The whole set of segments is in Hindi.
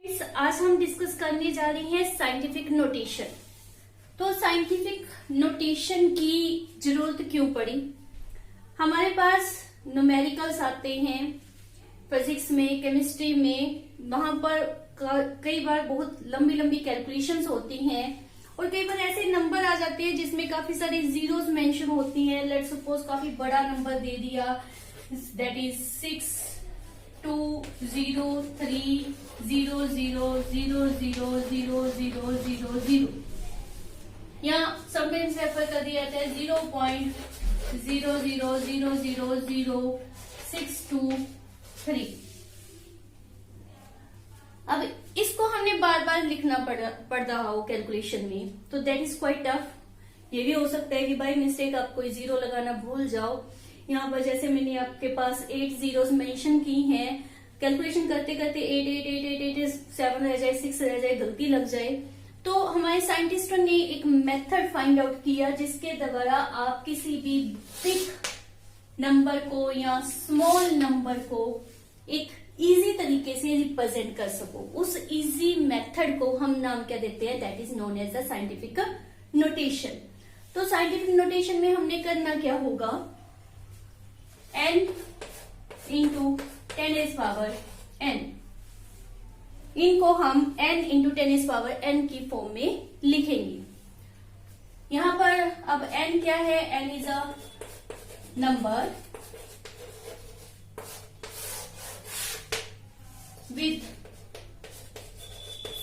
आज हम डिस्कस करने जा रही हैं साइंटिफिक नोटेशन। तो साइंटिफिक नोटेशन की जरूरत क्यों पड़ी? हमारे पास न्यूमेरिकल्स आते हैं फिजिक्स में, केमिस्ट्री में, वहां पर कई बार बहुत लंबी लंबी कैलकुलेशंस होती हैं और कई बार ऐसे नंबर आ जाते हैं जिसमें काफी सारी जीरोस मेंशन होती हैं। लेट्स सपोज काफी बड़ा नंबर दे दिया, दैट इज 6203000000000 या समटाइम्स रेफर कर दिया जाता है 0.000000623। अब इसको हमने बार बार लिखना पड़ रहा हो कैलकुलेशन में, तो दैट इज क्वाइट टफ। ये भी हो सकता है कि बाय मिस्टेक आप कोई जीरो लगाना भूल जाओ। यहाँ पर जैसे मैंने आपके पास 8 जीरोस मेंशन की हैं, कैलकुलेशन करते करते 8 रह जाए, 6 रह जाए, गलती लग जाए, तो हमारे साइंटिस्टों ने एक मेथड फाइंड आउट किया जिसके द्वारा आप किसी भी बिग नंबर को या स्मॉल नंबर को एक इजी तरीके से रिप्रेजेंट कर सको। उस इजी मेथड को हम नाम क्या देते हैं? That is known as the scientific notation. तो साइंटिफिक नोटेशन में हमने करना क्या होगा? n इंटू 10n, इनको हम n इंटू 10n की फॉर्म में लिखेंगे। यहां पर अब n क्या है? n is a number with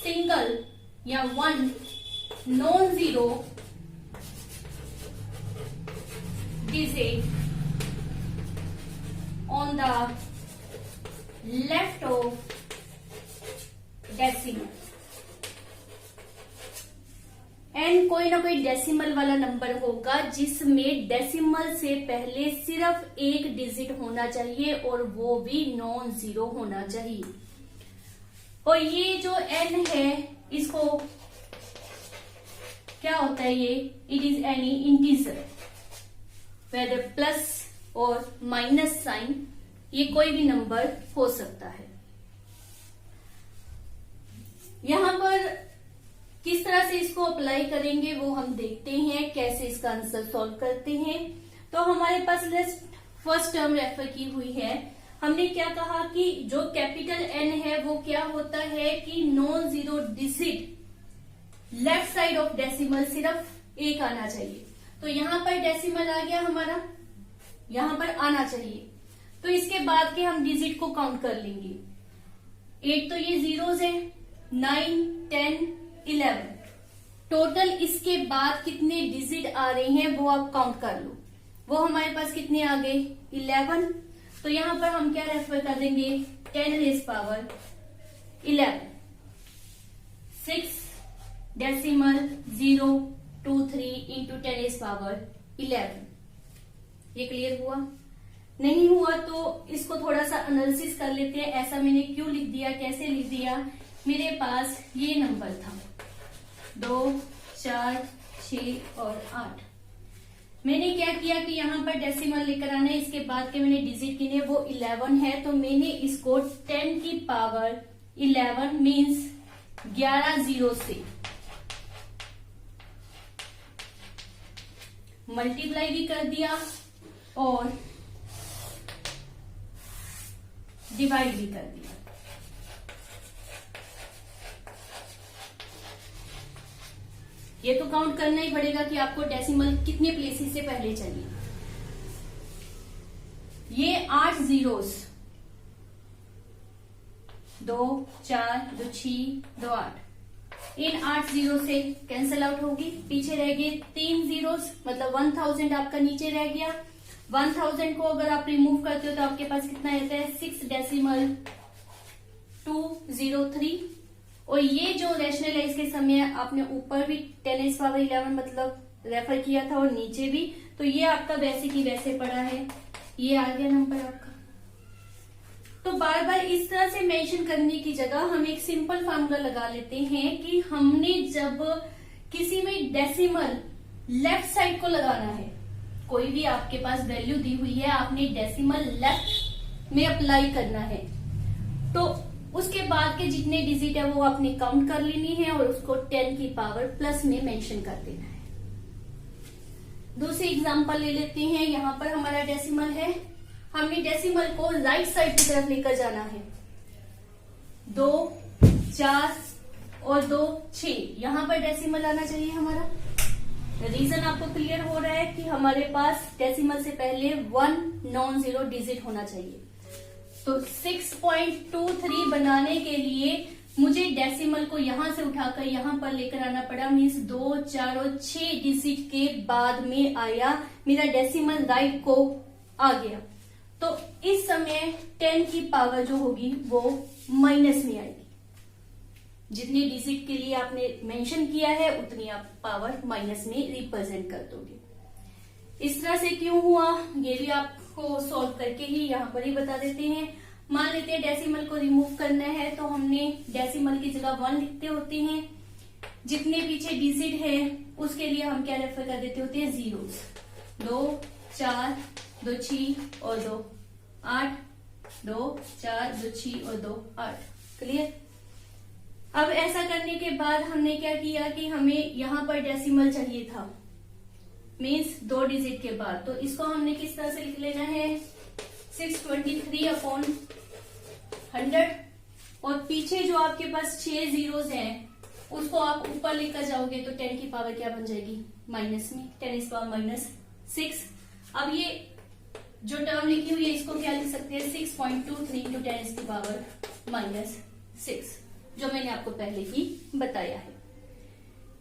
single या one non-zero digit on the left of decimal। N कोई ना कोई डेसिमल वाला नंबर होगा जिसमें डेसिमल से पहले सिर्फ एक डिजिट होना चाहिए और वो भी नॉन जीरो होना चाहिए। और ये जो n है इसको क्या होता है? ये it is any integer whether plus और माइनस साइन, ये कोई भी नंबर हो सकता है। यहां पर किस तरह से इसको अप्लाई करेंगे वो हम देखते हैं, कैसे इसका आंसर सॉल्व करते हैं। तो हमारे पास फर्स्ट टर्म रेफर की हुई है। हमने क्या कहा कि जो कैपिटल N है वो क्या होता है कि non zero digit left side of decimal सिर्फ एक आना चाहिए। तो यहां पर डेसिमल आ गया हमारा, यहां पर आना चाहिए। तो इसके बाद के हम डिजिट को काउंट कर लेंगे। 8 तो ये जीरोस है, 9, 10, 11। टोटल इसके बाद कितने डिजिट आ रहे हैं वो आप काउंट कर लो। वो हमारे पास कितने आ गए? 11। तो यहां पर हम क्या रेफर कर देंगे? 10⁻11, 6 डेसिमल 023 इंटू 10⁻11। ये क्लियर हुआ? नहीं हुआ तो इसको थोड़ा सा एनालिसिस कर लेते हैं। ऐसा मैंने क्यों लिख दिया, कैसे लिख दिया? मेरे पास ये नंबर था 2, 4, 6 और 8। मैंने क्या किया कि यहाँ पर डेसिमल लेकर आना है, इसके बाद के मैंने डिजिट गिने वो 11 है, तो मैंने इसको 10 की पावर 11 मीन्स 11 जीरो से मल्टीप्लाई भी कर दिया और डिवाइड भी कर दिया। ये तो काउंट करना ही पड़ेगा कि आपको डेसिमल कितने प्लेसेस से पहले चाहिए। ये 8 जीरोस, 2, 4, 2, 6, 2, 8, इन 8 जीरो से कैंसल आउट होगी। पीछे रह गए 3 जीरोस, मतलब 1000 आपका नीचे रह गया। 1000 को अगर आप रिमूव करते हो तो आपके पास कितना रहता है? 6.203। और ये जो रैशनल है इसके समय आपने ऊपर भी 10⁻11 मतलब रेफर किया था और नीचे भी, तो ये आपका वैसे की वैसे पड़ा है। ये आ गया नंबर आपका। तो बार बार इस तरह से मेंशन करने की जगह हम एक सिंपल फार्मूला लगा लेते हैं कि हमने जब किसी में डेसिमल लेफ्ट साइड को लगाना है, कोई भी आपके पास वैल्यू दी हुई है, आपने डेसिमल लेफ्ट में अप्लाई करना है, तो उसके बाद के जितने डिजिट है वो आपने काउंट कर लेनी है और उसको 10 की पावर प्लस में मेंशन कर देना है। दूसरी एग्जांपल ले लेते हैं। यहाँ पर हमारा डेसिमल है, हमने डेसिमल को राइट साइड की तरफ लेकर जाना है। 2, 4 और 2, 6 यहाँ पर डेसिमल आना चाहिए हमारा। रीजन आपको क्लियर हो रहा है कि हमारे पास डेसिमल से पहले 1 नॉन जीरो डिजिट होना चाहिए। तो 6.23 बनाने के लिए मुझे डेसिमल को यहां से उठाकर यहां पर लेकर आना पड़ा। मीन्स 2, 4 और 6 डिजिट के बाद में आया, मेरा डेसिमल राइट को आ गया। तो इस समय 10 की पावर जो होगी वो माइनस में आएगी। जितनी डिजिट के लिए आपने मेंशन किया है उतनी आप पावर माइनस में रिप्रेजेंट कर दोगे। इस तरह से क्यों हुआ ये भी आपको सॉल्व करके ही यहाँ पर ही बता देते हैं। मान लेते हैं डेसिमल को रिमूव करना है तो हमने डेसिमल की जगह 1 लिखते होते हैं। जितने पीछे डिजिट है उसके लिए हम क्या रेफर कर देते होते हैं, जीरोस। 2, 4, 2, 6 और 2, 8, 2, 4, 2, 6 और 2, 8। क्लियर। अब ऐसा करने के बाद हमने क्या किया कि हमें यहाँ पर डेसिमल चाहिए था, मीन्स 2 डिजिट के बाद। तो इसको हमने किस तरह से लिख लेना है, 623/100। और पीछे जो आपके पास 6 जीरोस हैं उसको आप ऊपर लेकर जाओगे तो 10 की पावर क्या बन जाएगी, माइनस में, 10⁻⁻6। अब ये जो टर्म लिखी हुई है इसको क्या लिख सकते हैं, 6.23 × 10⁻⁻6, जो मैंने आपको पहले ही बताया है।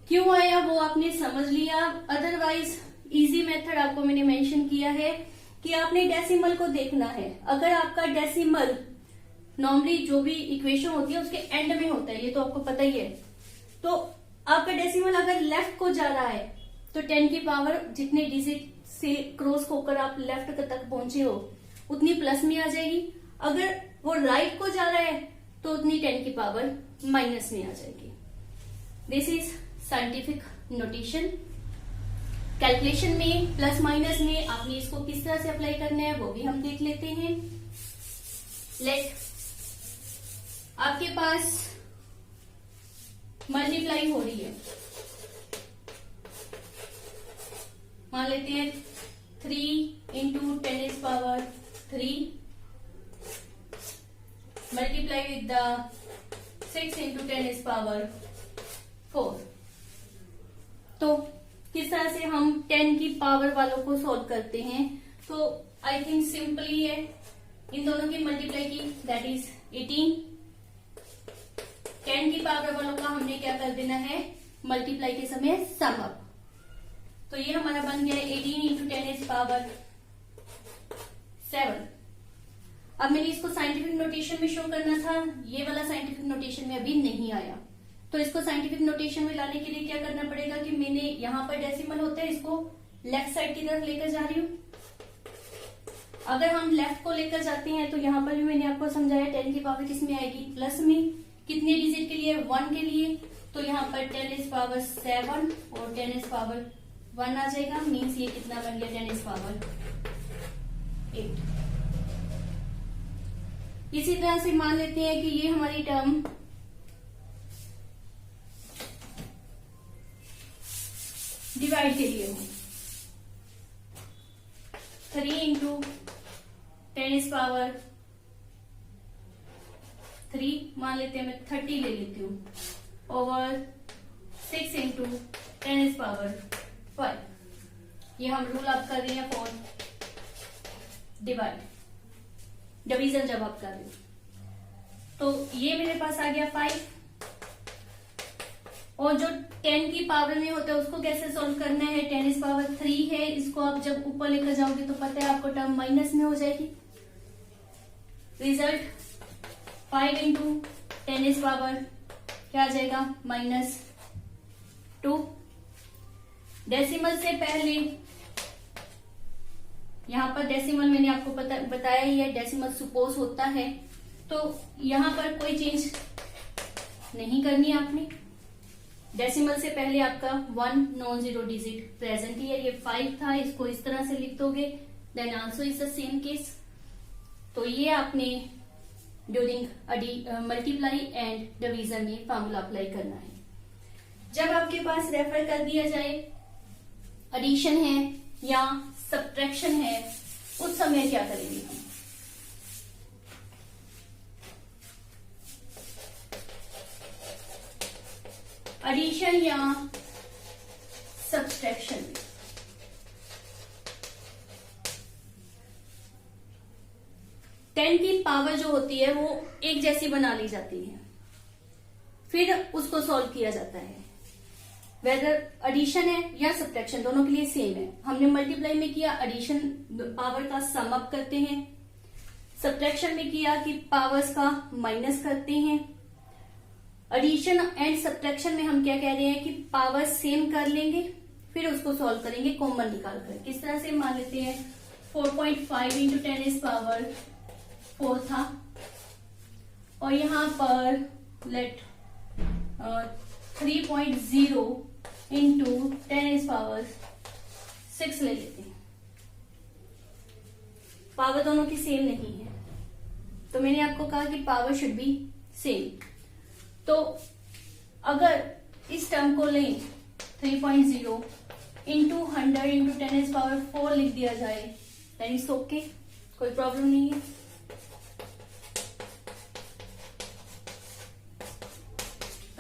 क्यों आया वो आपने समझ लिया। अदरवाइज इजी मेथड आपको मैंने मेंशन किया है कि आपने डेसिमल को देखना है। अगर आपका डेसिमल नॉर्मली जो भी इक्वेशन होती है उसके एंड में होता है, ये तो आपको पता ही है। तो आपका डेसिमल अगर लेफ्ट को जा रहा है तो 10 की पावर जितने डिजिट से क्रॉस होकर आप लेफ्ट तक पहुंचे हो उतनी प्लस में आ जाएगी। अगर वो राइट को जा रहा है तो उतनी 10 की पावर माइनस में आ जाएगी। This is scientific notation. Calculation में प्लस माइनस में आपने इसको किस तरह से अप्लाई करना है वो भी हम देख लेते हैं। लेट आपके पास मल्टीप्लाई हो रही है, मान लेते हैं 3 × 10⁻³ मल्टीप्लाई विद द 6 × 10⁻⁴। तो किस तरह से हम 10 की पावर वालों को सॉल्व करते हैं, तो आई थिंक सिंपली है। इन दोनों की मल्टीप्लाई की, दैट इज 18। 10 की पावर वालों का हमने क्या कर देना है, मल्टीप्लाई के समय सम अप। तो ये हमारा बन गया 18 × 10⁻⁷। अब मैंने इसको साइंटिफिक नोटेशन में शो करना था, ये वाला साइंटिफिक नोटेशन में अभी नहीं आया। तो इसको साइंटिफिक नोटेशन में लाने के लिए क्या करना पड़ेगा कि मैंने यहाँ पर डेसिमल होता है इसको लेफ्ट साइड की तरफ लेकर जा रही हूँ। अगर हम लेफ्ट को लेकर जाते हैं तो यहाँ पर भी मैंने आपको समझाया 10 की पावर किस में आएगी, प्लस में। कितने डिजिट के लिए, 1 के लिए। तो यहाँ पर 10⁻⁷ और 10⁻1 आ जाएगा। मीन्स ये कितना बन गया, 10⁻8। इसी तरह से मान लेते हैं कि ये हमारी टर्म डिवाइड के लिए हो। 3 × 10⁻³ मान लेते हैं, मैं 30 ले लेती हूँ, ओवर 6 × 10⁻⁵। ये हम रूल आप कर रहे हैं फॉर डिवीजन जब आप कर रहे हो। तो ये मेरे पास आ गया 5। और जो 10 की पावर में होता है उसको कैसे सॉल्व करना है, 10⁻³ है, इसको आप जब ऊपर लेकर जाओगे तो पता है आपको टर्म माइनस में हो जाएगी। रिजल्ट 5 × 10⁻, क्या आ जाएगा, -2। डेसिमल से पहले यहाँ पर डेसिमल मैंने आपको बताया ही है, डेसिमल सुपोज होता है। तो यहाँ पर कोई चेंज नहीं करनी आपने। डेसिमल से पहले आपका 1 नॉन जीरो डिजिट प्रेजेंट ही है। ये 5 था, इसको इस तरह से लिख दोगे। Then answer is the same case. तो ये आपने ड्यूरिंग मल्टीप्लाई एंड डिवीजन में फार्मूला अप्लाई करना है। जब आपके पास रेफर कर दिया जाए एडिशन है या सब्ट्रैक्शन है, उस समय क्या करेंगे हम? एडिशन या सब्ट्रैक्शन, टेन की पावर जो होती है वो एक जैसी बना ली जाती है, फिर उसको सॉल्व किया जाता है। वेदर एडिशन है या सब्ट्रैक्शन, दोनों के लिए सेम है। हमने मल्टीप्लाई में किया एडिशन पावर का सम अप करते हैं, सब्ट्रैक्शन में किया कि पावर्स का माइनस करते हैं। एडिशन एंड सब्ट्रैक्शन में हम क्या कह रहे हैं कि पावर सेम कर लेंगे, फिर उसको सॉल्व करेंगे कॉमन निकाल कर। किस तरह से? मान लेते हैं 4.5 इंटू 10 इज पावर 4 था, और यहां पर लेट 3.0 इंटू 10 इज पावर 6 ले लेते हैं। पावर दोनों की सेम नहीं है, तो मैंने आपको कहा कि पावर शुड बी सेम। तो अगर इस टर्म को लें 3.0 इंटू 100 इंटू 10 इज पावर 4 लिख दिया जाए, दैट इज ओके, कोई प्रॉब्लम नहीं है।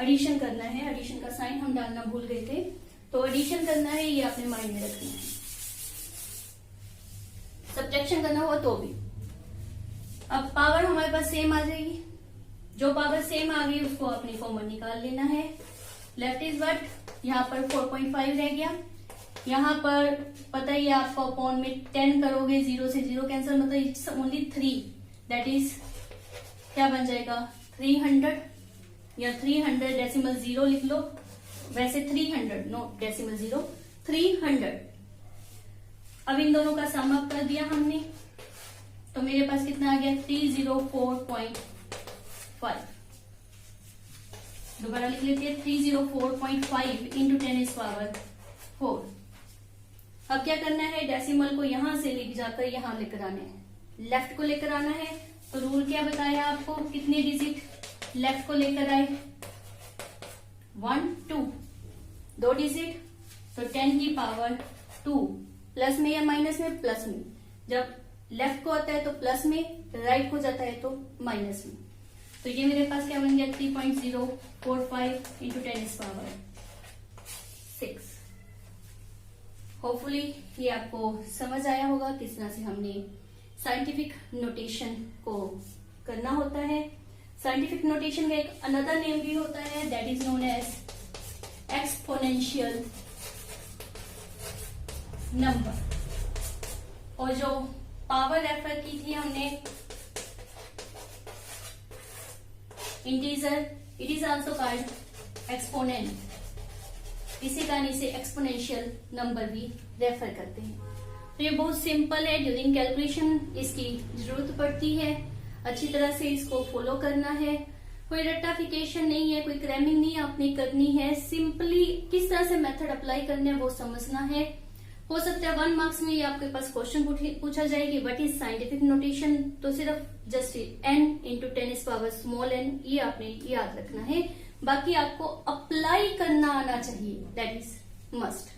एडिशन करना है, एडिशन का साइन हम डालना भूल गए थे, तो एडिशन करना है, ये आपने माइंड में रखना है। सब्ट्रैक्शन करना हुआ तो भी अब पावर हमारे पास सेम आ जाएगी, जो पावर सेम आ गई उसको आपने कॉमन निकाल लेना है। लेफ्ट इज व्हाट, यहाँ पर 4.5 रह गया, यहाँ पर पता ही है आपको अपॉन में 10 करोगे, 0 से 0 कैंसिल, मतलब इट्स ओनली 3, दैट इज क्या बन जाएगा 300, या 300 डेसिमल 0 लिख लो, वैसे 300 नो डेसिमल 0 300। अब इन दोनों का सम अप कर दिया हमने, तो मेरे पास कितना आ गया 304.5। दोबारा लिख लेते हैं 304.5 इंटू 10 इज पावर 4। अब क्या करना है, डेसिमल को यहां से लेकर जाकर यहां लेकर आना है, लेफ्ट को लेकर आना है। तो रूल क्या बताया आपको, कितने डिजिट लेफ्ट को लेकर आए 1 2, 2 डिजिट, तो 10 की पावर 2, प्लस में या माइनस में? प्लस में। जब लेफ्ट को आता है तो प्लस में, राइट को जाता है तो माइनस में। तो ये मेरे पास क्या बन गया 3.045 इंटू 10 इज पावर 6। होपफुली ये आपको समझ आया होगा किस तरह से हमने साइंटिफिक नोटेशन को करना होता है। साइंटिफिक नोटेशन का एक अनदर नेम भी होता है, that is known as exponential number. और जो पावर रेफर की थी हमने integer, it is also called exponent. इसी कारण इसे एक्सपोनेंशियल नंबर भी रेफर करते हैं। तो ये बहुत सिंपल है, ड्यूरिंग कैलकुलेशन इसकी जरूरत पड़ती है, अच्छी तरह से इसको फॉलो करना है। कोई रट्टाफिकेशन नहीं है, कोई क्रैमिंग नहीं आपने करनी है, सिंपली किस तरह से मेथड अप्लाई करने है वो समझना है। हो सकता है 1 मार्क्स में ये आपके पास क्वेश्चन पूछा जाएगी, व्हाट इज साइंटिफिक नोटेशन, तो सिर्फ just n into 10 is power small n, ये आपने याद रखना है। बाकी आपको अप्लाई करना आना चाहिए, दैट इज मस्ट।